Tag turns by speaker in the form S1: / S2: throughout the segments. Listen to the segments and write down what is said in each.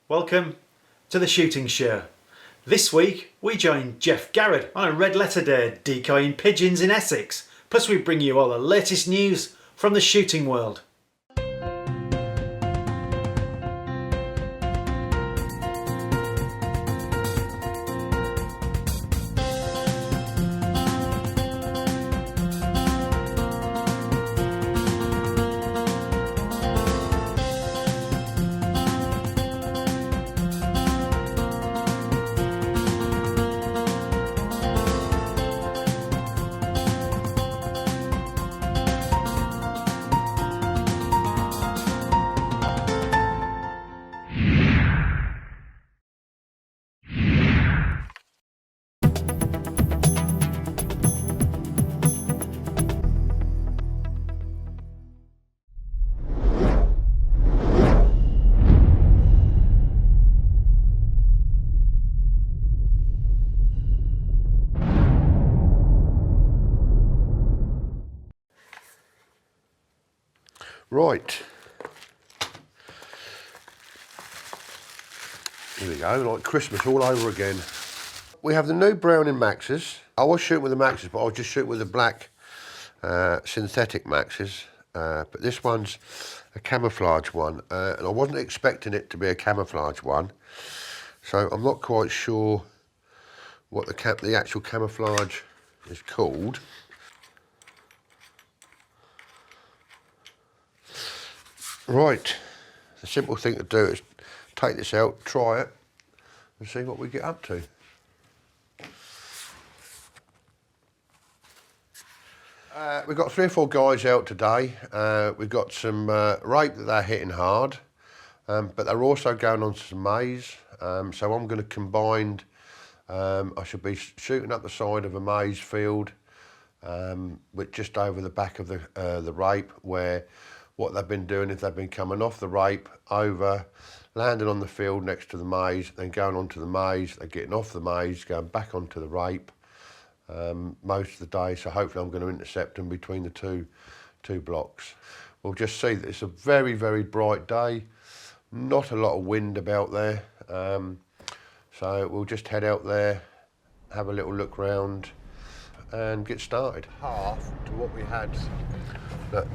S1: Welcome to the shooting show. This week we join Geoff Garrod on a red letter day decoying pigeons in Essex. Plus we bring you all the latest news from the shooting world.
S2: Right, here we go, like Christmas all over again. We have the new Browning Maxus. I was shooting with the Maxus, but I was just shooting with the black synthetic Maxus. But this one's a camouflage one, and I wasn't expecting it to be a camouflage one. So I'm not quite sure what the actual camouflage is called. Right, the simple thing to do is take this out, try it, and see what we get up to. We've got 3 or 4 guys out today. We've got some rape that they're hitting hard, but they're also going on to some maize. So I'm going to combine, I should be shooting up the side of a maize field, with just over the back of the rape, where what they've been doing is they've been coming off the rape over, landing on the field next to the maize, then going onto the maize, they're getting off the maize, going back onto the rape most of the day. So hopefully I'm going to intercept them between the two blocks. We'll just see that it's a very, very bright day, not a lot of wind about there. So we'll just head out there, have a little look round and get started. Half to what we had. Look.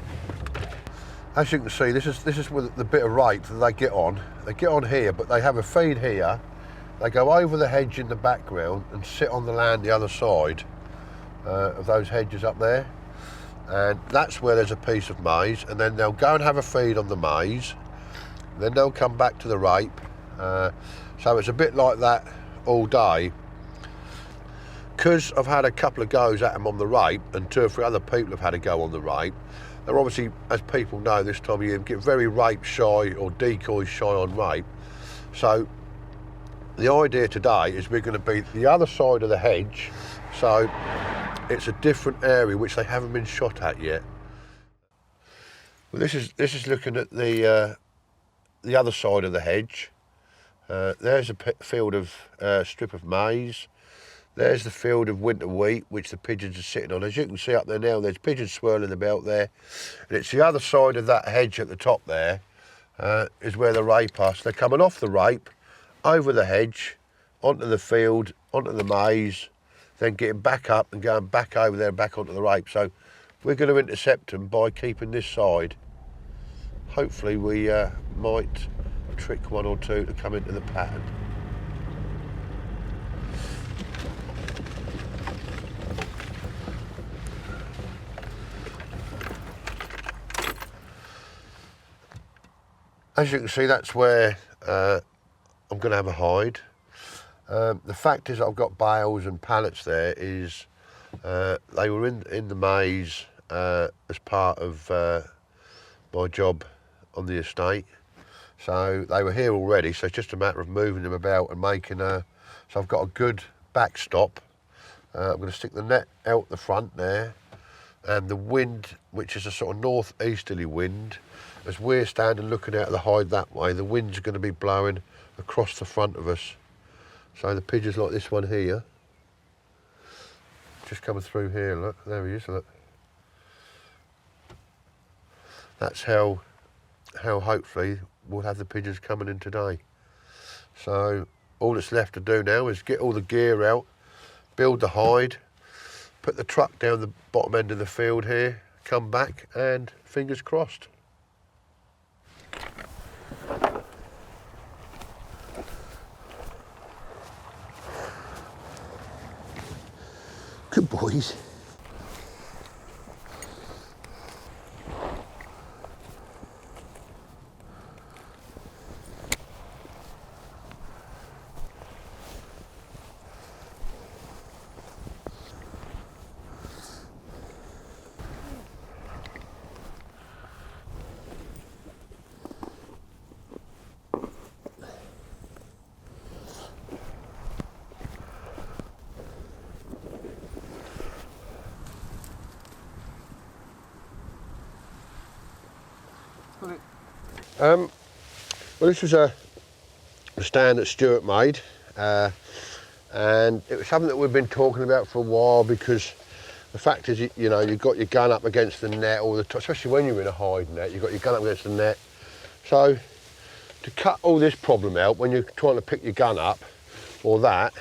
S2: As you can see, this is with the bit of rape that they get on. They get on here, but they have a feed here. They go over the hedge in the background and sit on the land the other side of those hedges up there. And that's where there's a piece of maize. And then they'll go and have a feed on the maize. Then they'll come back to the rape. So it's a bit like that all day. Because I've had a couple of goes at them on the rape, and 2 or 3 other people have had a go on the rape, they're obviously, as people know this time of year, get very rape shy or decoy shy on rape. So the idea today is we're going to be the other side of the hedge, so it's a different area which they haven't been shot at yet. Well, this is looking at the other side of the hedge. There's a field of strip of maize. There's the field of winter wheat, which the pigeons are sitting on. As you can see up there now, there's pigeons swirling about there. And it's the other side of that hedge at the top there, is where the rape are. So they're coming off the rape, over the hedge, onto the field, onto the maize, then getting back up and going back over there and back onto the rape. So we're going to intercept them by keeping this side. Hopefully we might trick 1 or 2 to come into the pattern. As you can see, that's where I'm going to have a hide. The fact is I've got bales and pallets there is they were in the maize as part of my job on the estate. So they were here already, so it's just a matter of moving them about and making so I've got a good backstop. I'm going to stick the net out the front there, and the wind, which is a sort of northeasterly wind, as we're standing looking out of the hide that way, the wind's going to be blowing across the front of us. So the pigeons like this one here, just coming through here, look, there he is, look. That's how hopefully we'll have the pigeons coming in today. So all that's left to do now is get all the gear out, build the hide, put the truck down the bottom end of the field here, come back and fingers crossed. Good boys. Well, this was a stand that Stuart made, and it was something that we've been talking about for a while, because the fact is, you know, you've got your gun up against the net all the time, especially when you're in a hide net, you've got your gun up against the net. So to cut all this problem out when you're trying to pick your gun up or that,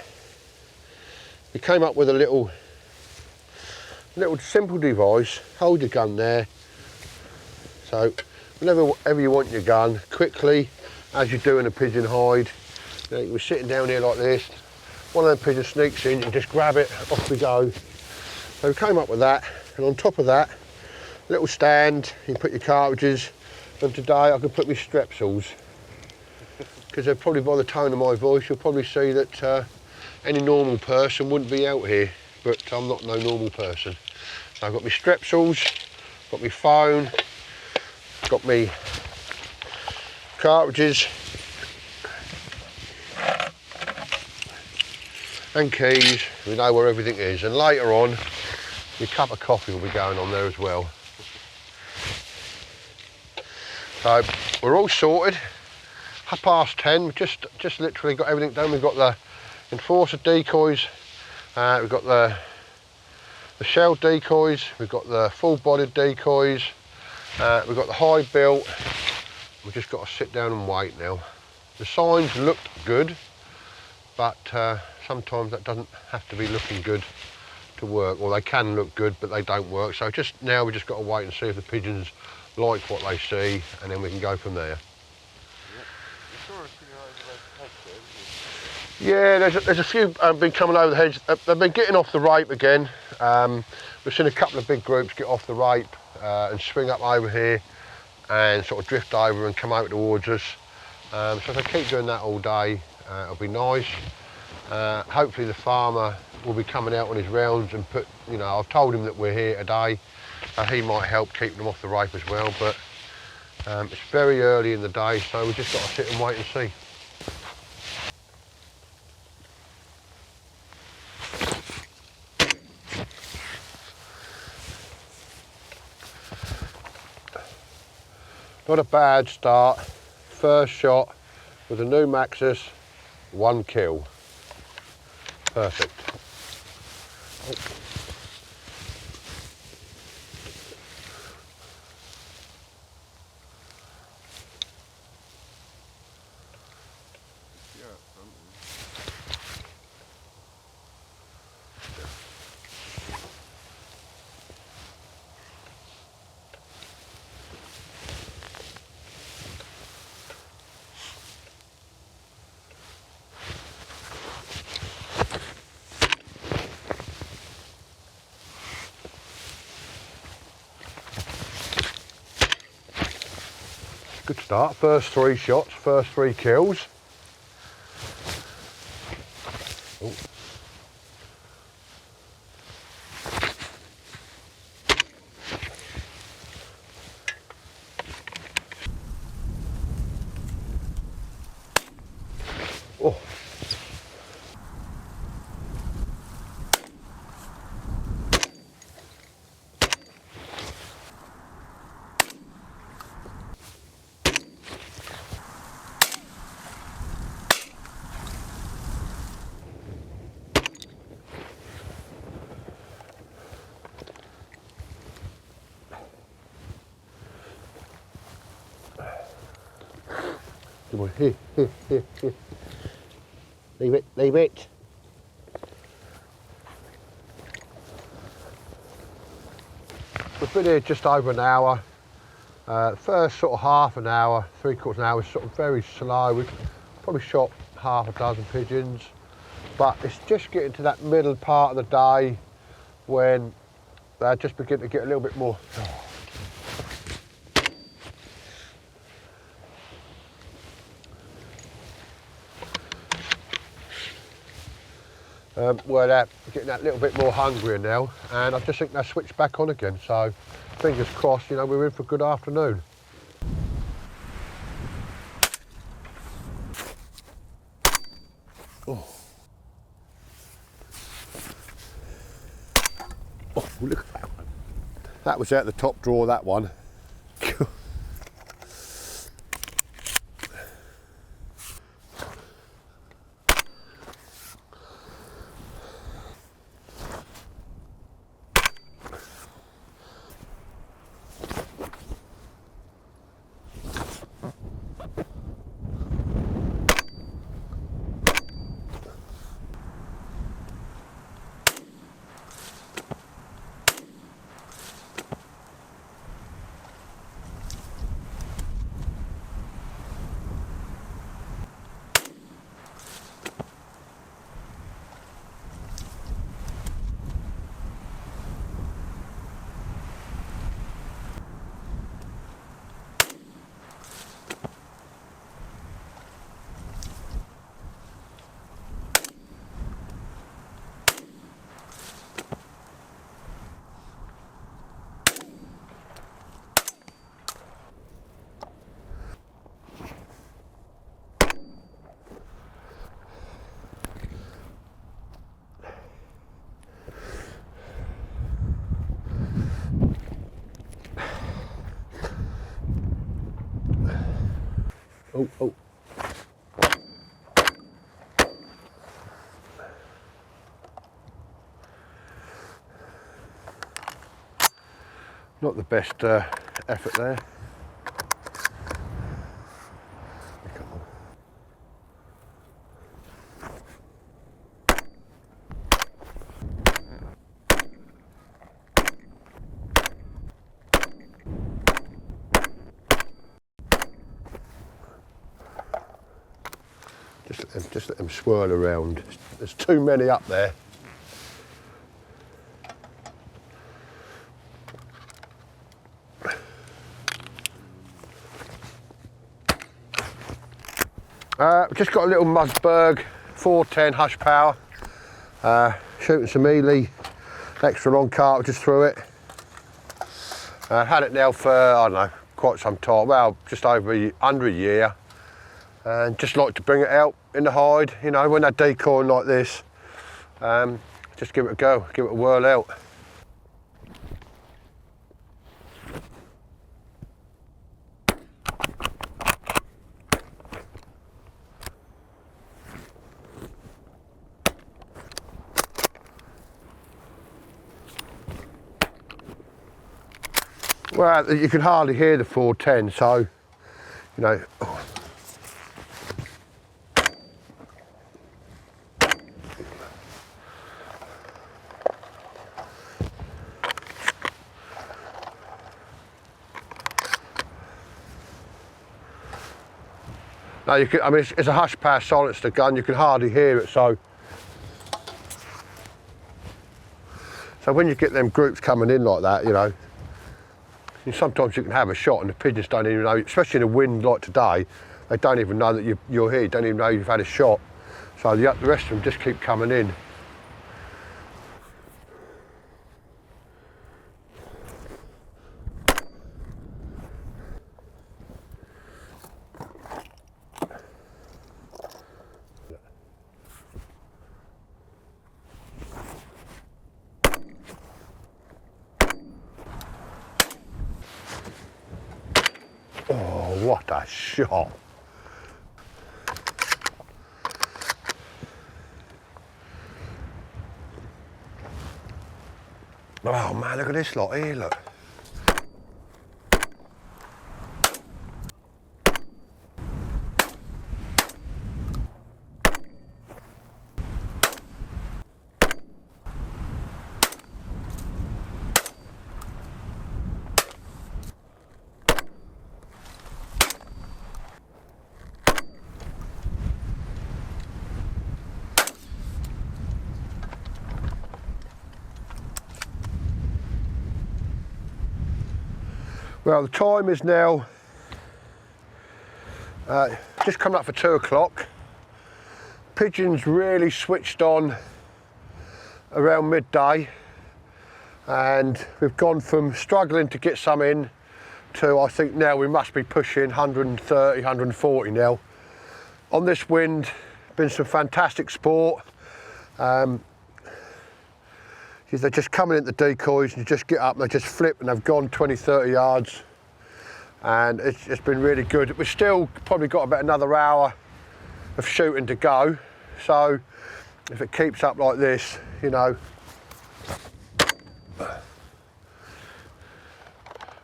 S2: we came up with a little simple device. Hold your gun there, so whenever you want your gun, quickly, as you do in a pigeon hide, you know, you're sitting down here like this, one of them pigeons sneaks in, you just grab it, off we go. So we came up with that, and on top of that, a little stand, you can put your cartridges, and today I could put my strepsils, because probably by the tone of my voice, you'll probably see that any normal person wouldn't be out here, but I'm not no normal person. So I've got my strepsils, got my phone, got me cartridges and keys. We know where everything is, and later on your cup of coffee will be going on there as well. So we're all sorted. 10:30, just literally got everything done. We've got the enforcer decoys, we've got the shell decoys, we've got the full-bodied decoys, we've got the hide built. We've just got to sit down and wait now. The signs looked good, but sometimes that doesn't have to be looking good to work, or they can look good but they don't work. So just now we just got to wait and see if the pigeons like what they see, and then we can go from there. Yeah, there's a few been coming over the hedge. They've been getting off the rape again. We've seen a couple of big groups get off the rape and swing up over here and sort of drift over and come out towards us. So if I keep doing that all day, it'll be nice. Hopefully the farmer will be coming out on his rounds and put, you know, I've told him that we're here today, so he might help keep them off the rape as well, but it's very early in the day, so we've just got to sit and wait and see. Not a bad start. First shot with a new Maxus, 1 kill. Perfect. Oh. Good start, first 3 shots, first 3 kills. Oh. Oh. Come on, here. Leave it, leave it. We've been here just over an hour. First sort of half an hour, 3/4 an hour was sort of very slow. We've probably shot half a dozen pigeons, but it's just getting to that middle part of the day when they just begin to get a little bit more. Where they're getting that little bit more hungrier now, and I just think they'll switch back on again. So fingers crossed, you know, we're in for a good afternoon. Oh, look at that one. That was out the top drawer, that one. Oh. Not the best effort there. Just let them swirl around. There's too many up there. Just got a little Musberg 410 Hushpower. Shooting some Ely extra long cartridges through it. Had it now for, I don't know, quite some time. Well, just under a year. And just like to bring it out in the hide, you know, when they're decoying like this. Just give it a go, give it a whirl out. Well, you can hardly hear the 410, so, you know. Now you can, I mean, it's a Hushpower silencer gun, you can hardly hear it, so when you get them groups coming in like that, you know, sometimes you can have a shot and the pigeons don't even know, especially in a wind like today, they don't even know that you're here, don't even know you've had a shot. So the rest of them just keep coming in. Oh, what a shot. Oh man, look at this lot here, look. Well, the time is now just coming up for 2 o'clock. Pigeons really switched on around midday, and we've gone from struggling to get some in to, I think now we must be pushing 130, 140 now. On this wind, been some fantastic sport. They're just coming into the decoys and you just get up and they just flip and they've gone 20, 30 yards. And it's been really good. We've still probably got about another hour of shooting to go. So if it keeps up like this, you know,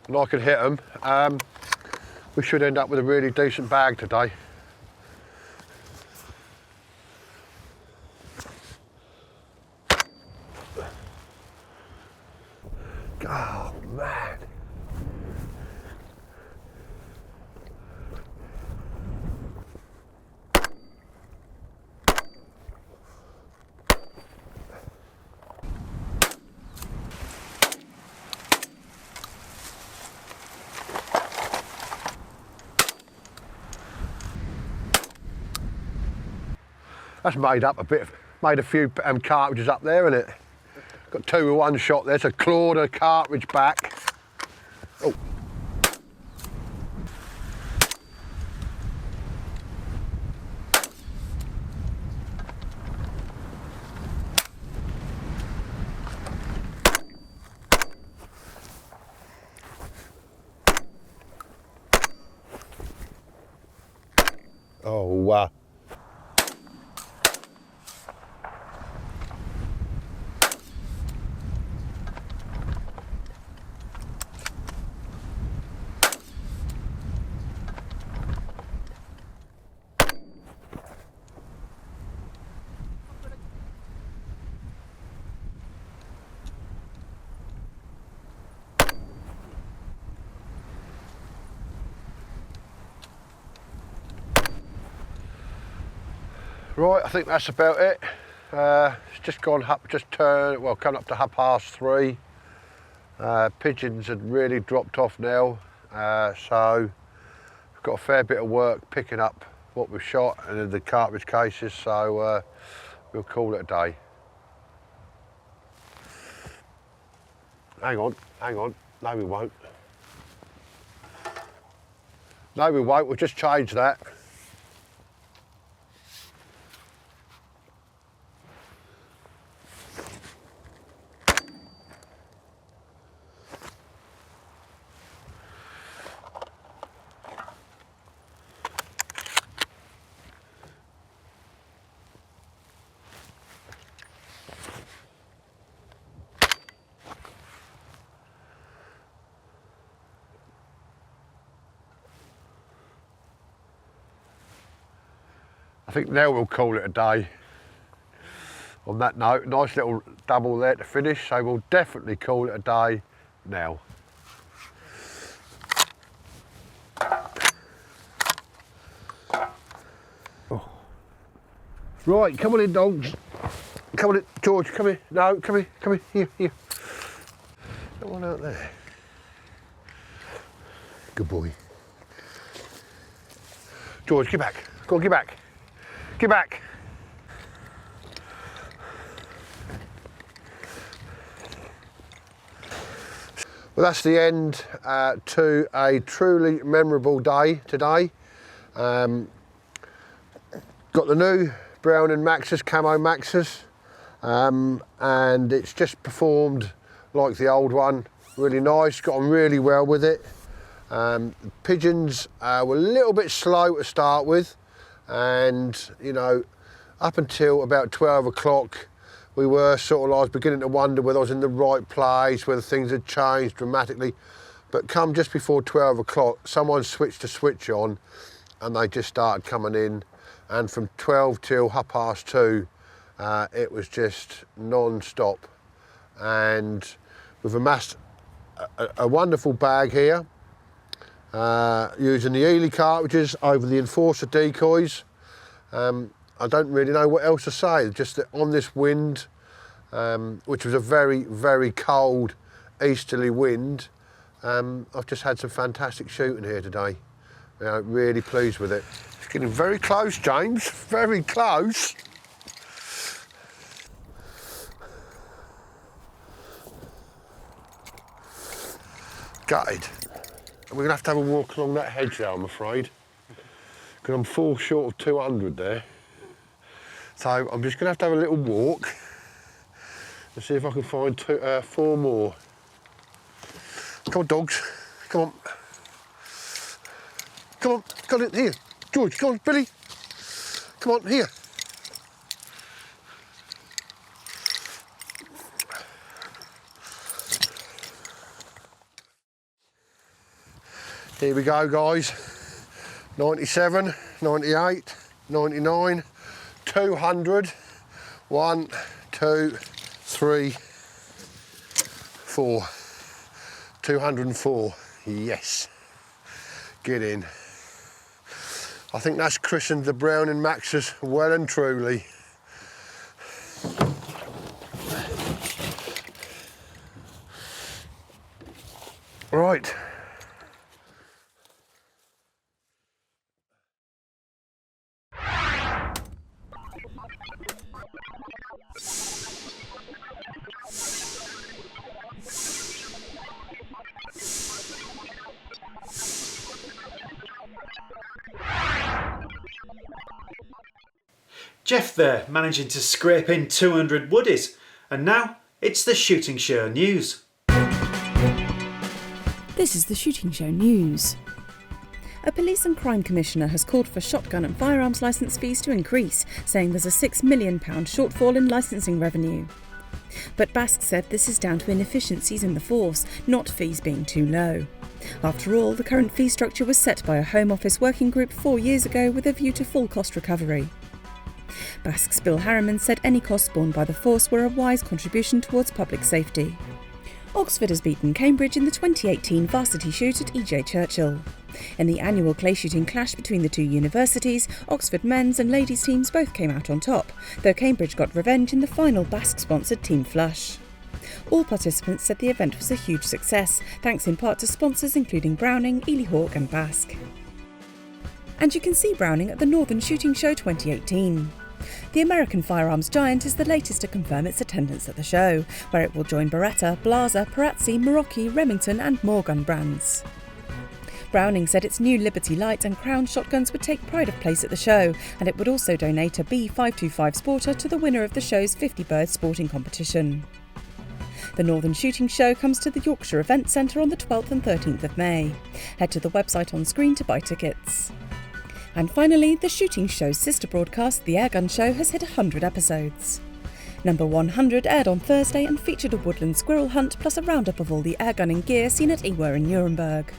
S2: and I can hit them, we should end up with a really decent bag today. Oh man. That's made up a bit, made a few cartridges up there, isn't it? Got 2 with 1 shot there, so clawed a cartridge back. Oh. Oh, wow. Right, I think that's about it. It's just gone up, coming up to 3:30. Pigeons had really dropped off now, so we've got a fair bit of work picking up what we've shot and in the cartridge cases, so we'll call it a day. Hang on, no we won't. No we won't, we'll just change that. I think now we'll call it a day. On that note, nice little double there to finish, so we'll definitely call it a day now. Oh. Right, come on in, dogs. Come on in, George, come here. No, come here, here. That one out there. Good boy. George, get back. Go on, get back. Get back. Well, that's the end to a truly memorable day today. Got the new Browning Maxus, camo Maxus, and it's just performed like the old one. Really nice, got on really well with it. Pigeons were a little bit slow to start with, and you know, up until about 12 o'clock we were sort of, I was beginning to wonder whether I was in the right place, whether things had changed dramatically. But come just before 12 o'clock, someone switched the switch on and they just started coming in, and from 12 till 2:30 it was just non-stop. And we've amassed a wonderful bag here, using the Ely cartridges over the Enforcer decoys. I don't really know what else to say, just that on this wind, which was a very, very cold easterly wind, I've just had some fantastic shooting here today. Really pleased with it. It's getting very close, James, very close. Gutted. We're going to have a walk along that hedge there, I'm afraid, because I'm 4 short of 200 there. So I'm just going to have a little walk and see if I can find 4 more. Come on, dogs. Come on. Come on. Got it here. George, come on, Billy. Come on, here. Here we go, guys. 97, 98, 99, 200. 1, 2, 3, 4. 204. Yes. Get in. I think that's christened the Browning Maxus well and truly. Right.
S1: Geoff there, managing to scrape in 200 woodies, and now it's the Shooting Show News.
S3: This is the Shooting Show News. A police and crime commissioner has called for shotgun and firearms licence fees to increase, saying there's a £6 million shortfall in licensing revenue. But Bask said this is down to inefficiencies in the force, not fees being too low. After all, the current fee structure was set by a Home Office working group 4 years ago with a view to full cost recovery. Bask's Bill Harriman said any costs borne by the force were a wise contribution towards public safety. Oxford has beaten Cambridge in the 2018 varsity shoot at E.J. Churchill. In the annual clay shooting clash between the two universities, Oxford men's and ladies' teams both came out on top, though Cambridge got revenge in the final Bask-sponsored team flush. All participants said the event was a huge success, thanks in part to sponsors including Browning, Ely Hawk and Bask. And you can see Browning at the Northern Shooting Show 2018. The American firearms giant is the latest to confirm its attendance at the show, where it will join Beretta, Blaser, Perazzi, Merocchi, Remington and more gun brands. Browning said its new Liberty Light and Crown shotguns would take pride of place at the show, and it would also donate a B525 Sporter to the winner of the show's 50 bird sporting competition. The Northern Shooting Show comes to the Yorkshire Event Centre on the 12th and 13th of May. Head to the website on screen to buy tickets. And finally, the Shooting Show's sister broadcast, The Airgun Show, has hit 100 episodes. Number 100 aired on Thursday and featured a woodland squirrel hunt plus a roundup of all the airgunning gear seen at Iwer in Nuremberg.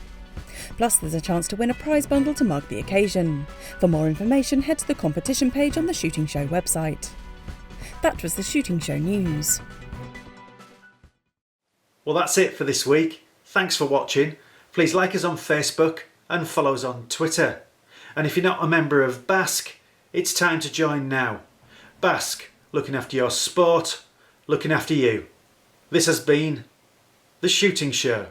S3: Plus there's a chance to win a prize bundle to mark the occasion. For more information, head to the competition page on the Shooting Show website. That was the Shooting Show News.
S1: Well, that's it for this week. Thanks for watching. Please like us on Facebook and follow us on Twitter. And if you're not a member of Bask, it's time to join now. Bask, looking after your sport, looking after you. This has been The Shooting Show.